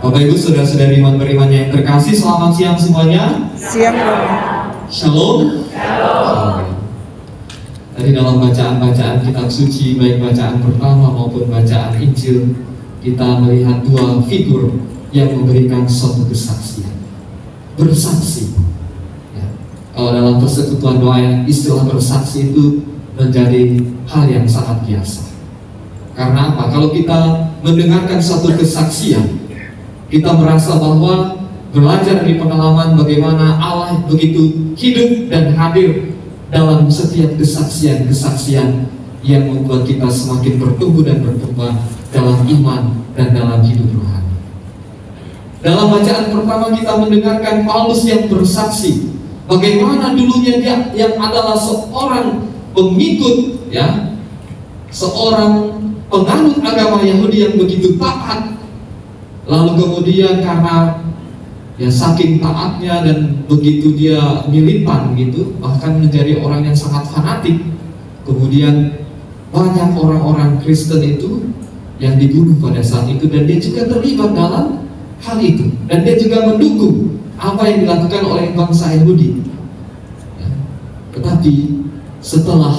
Bapak Ibu saudara-saudari iman beriman yang terkasih, selamat siang semuanya. Siang Bapak. Shalom. Shalom. Tadi dalam bacaan-bacaan kitab suci, baik bacaan pertama maupun bacaan Injil, kita melihat dua figur yang memberikan suatu kesaksian. Bersaksi. Ya. Kalau dalam persekutuan doa, istilah bersaksi itu menjadi hal yang sangat biasa. Karena apa? Kalau kita mendengarkan satu kesaksian, kita merasa bahwa belajar dari pengalaman bagaimana Allah begitu hidup dan hadir dalam setiap kesaksian-kesaksian yang membuat kita semakin bertumbuh dan berkembang dalam iman dan dalam hidup rohani. Dalam bacaan pertama kita mendengarkan Paulus yang bersaksi bagaimana dulunya dia yang adalah seorang pengikut, ya, seorang penganut agama Yahudi yang begitu taat. Lalu kemudian karena ya saking taatnya dan begitu dia militan gitu, bahkan menjadi orang yang sangat fanatik, kemudian banyak orang-orang Kristen itu yang dibunuh pada saat itu, dan dia juga terlibat dalam hal itu, dan dia juga mendukung apa yang dilakukan oleh bangsa Yahudi. Ya. Tetapi setelah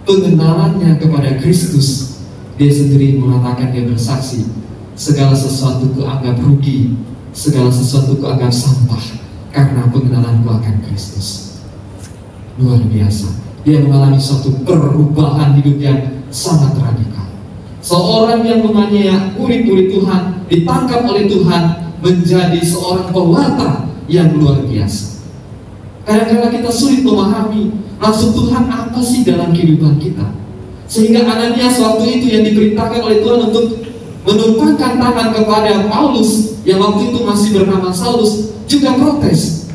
pengenalannya kepada Kristus, dia sendiri mengatakan, dia bersaksi, segala sesuatu kuanggap rugi, segala sesuatu kuanggap sampah karena pengenalanku akan Kristus. Luar biasa. Dia mengalami suatu perubahan hidup yang sangat radikal. Seorang yang menganiaya murid-murid Tuhan ditangkap oleh Tuhan menjadi seorang pewarta yang luar biasa. Kadang-kadang kita sulit memahami maksud Tuhan apa sih dalam kehidupan kita, sehingga Ananias waktu itu yang diperintahkan oleh Tuhan untuk menumpangkan tangan kepada Paulus yang waktu itu masih bernama Saulus juga protes.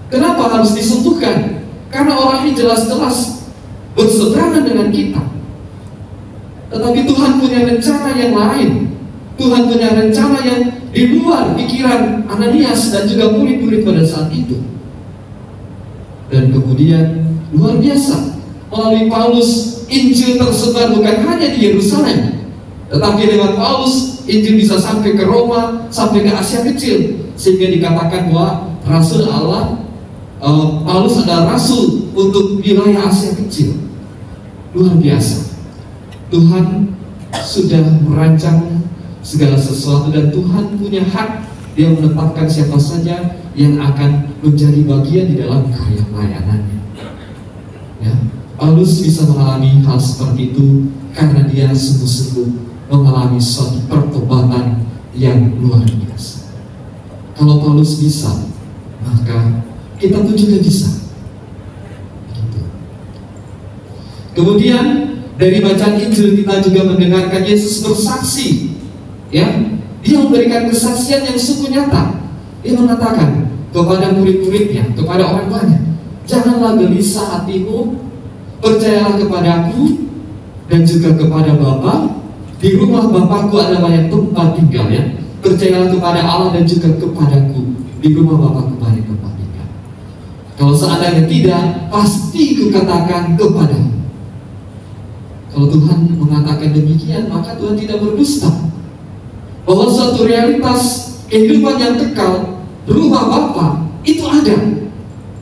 Kenapa harus disembuhkan? Karena orang ini jelas-jelas berseberangan dengan kita. Tetapi Tuhan punya rencana yang lain. Tuhan punya rencana yang di luar pikiran Ananias dan juga murid-murid pada saat itu. Dan kemudian luar biasa, melalui Paulus Injil tersebar bukan hanya di Yerusalem, tetapi lewat Paulus, Injil bisa sampai ke Roma, sampai ke Asia Kecil, sehingga dikatakan bahwa Rasul Allah, Paulus adalah Rasul untuk wilayah Asia Kecil. Luar biasa. Tuhan sudah merancang segala sesuatu, dan Tuhan punya hak. Dia menetapkan siapa saja yang akan menjadi bagian di dalam karya pelayanannya. Ya, Paulus bisa mengalami hal seperti itu karena dia sungguh-sungguh mengalami suatu pertobatan yang luar biasa. Kalau Paulus bisa, maka kita pun juga bisa. Begitu. Kemudian dari bacaan Injil kita juga mendengarkan Yesus bersaksi. Ya, dia memberikan kesaksian yang sungguh nyata. Dia mengatakan kepada murid-muridnya, kepada orang banyak, janganlah gelisah hatimu, percayalah kepadaku dan juga kepada Bapa. Di rumah Bapakku ada banyak tempat tinggal, ya. Percayalah kepada Allah dan juga kepadaku. Di rumah Bapakku banyak tempat tinggal. Kalau seandainya tidak, pasti kukatakan kepadamu. Kalau Tuhan mengatakan demikian, maka Tuhan tidak berdusta. Bahwa suatu realitas kehidupan yang kekal, rumah Bapa itu ada.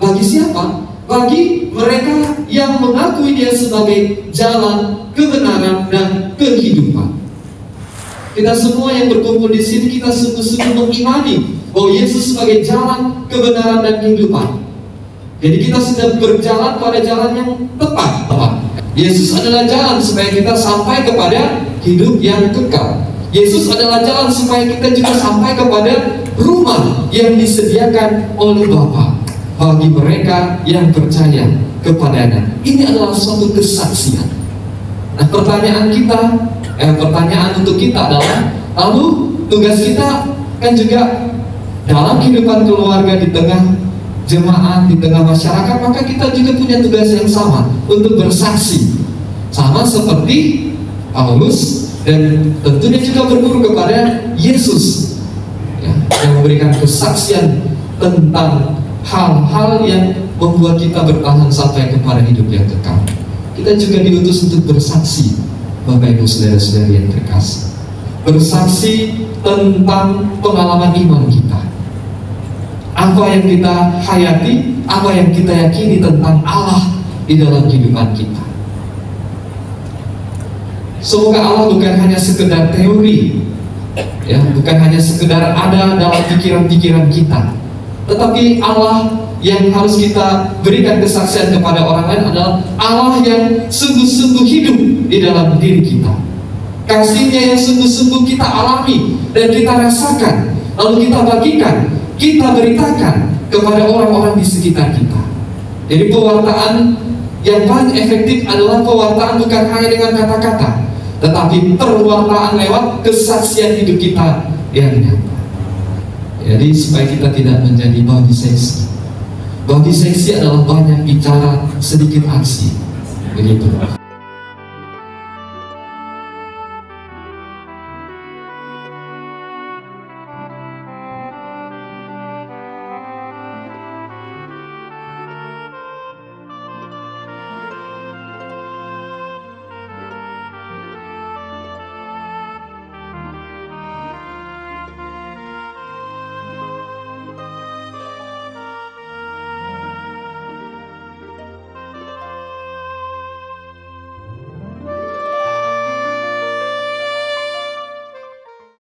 Bagi siapa? Bagi mereka yang mengakui Dia sebagai jalan, kebenaran, dan kehidupan. Kita semua yang berkumpul di sini, kita sungguh-sungguh mengimani bahwa Yesus sebagai jalan, kebenaran, dan kehidupan. Jadi kita sudah berjalan pada jalan yang tepat. Yesus adalah jalan supaya kita sampai kepada hidup yang kekal. Yesus adalah jalan supaya kita juga sampai kepada rumah yang disediakan oleh Bapa bagi mereka yang percaya kepadanya. Ini adalah suatu kesaksian. Nah, pertanyaan untuk kita adalah, lalu tugas kita kan juga dalam kehidupan keluarga, di tengah jemaat, di tengah masyarakat, maka kita juga punya tugas yang sama untuk bersaksi, sama seperti Paulus, dan tentunya juga berguru kepada Yesus, ya, yang memberikan kesaksian tentang hal-hal yang membuat kita bertahan sampai kepada hidup yang kekal. Kita juga diutus untuk bersaksi, Bapak Ibu saudara-saudari yang terkasih. Bersaksi tentang pengalaman iman kita. Apa yang kita hayati, apa yang kita yakini tentang Allah di dalam kehidupan kita. Semoga Allah bukan hanya sekedar teori, ya, bukan hanya sekedar ada dalam pikiran-pikiran kita, tetapi Allah yang harus kita berikan kesaksian kepada orang lain adalah Allah yang sungguh-sungguh hidup di dalam diri kita. Kasih-Nya yang sungguh-sungguh kita alami dan kita rasakan, lalu kita bagikan, kita beritakan kepada orang-orang di sekitar kita. Jadi pewartaan yang paling efektif adalah pewartaan bukan hanya dengan kata-kata, tetapi perwartaan lewat kesaksian hidup kita yang nyata. Jadi supaya kita tidak menjadi babi sesi. Babi sesi adalah banyak bicara, sedikit aksi. Begitu.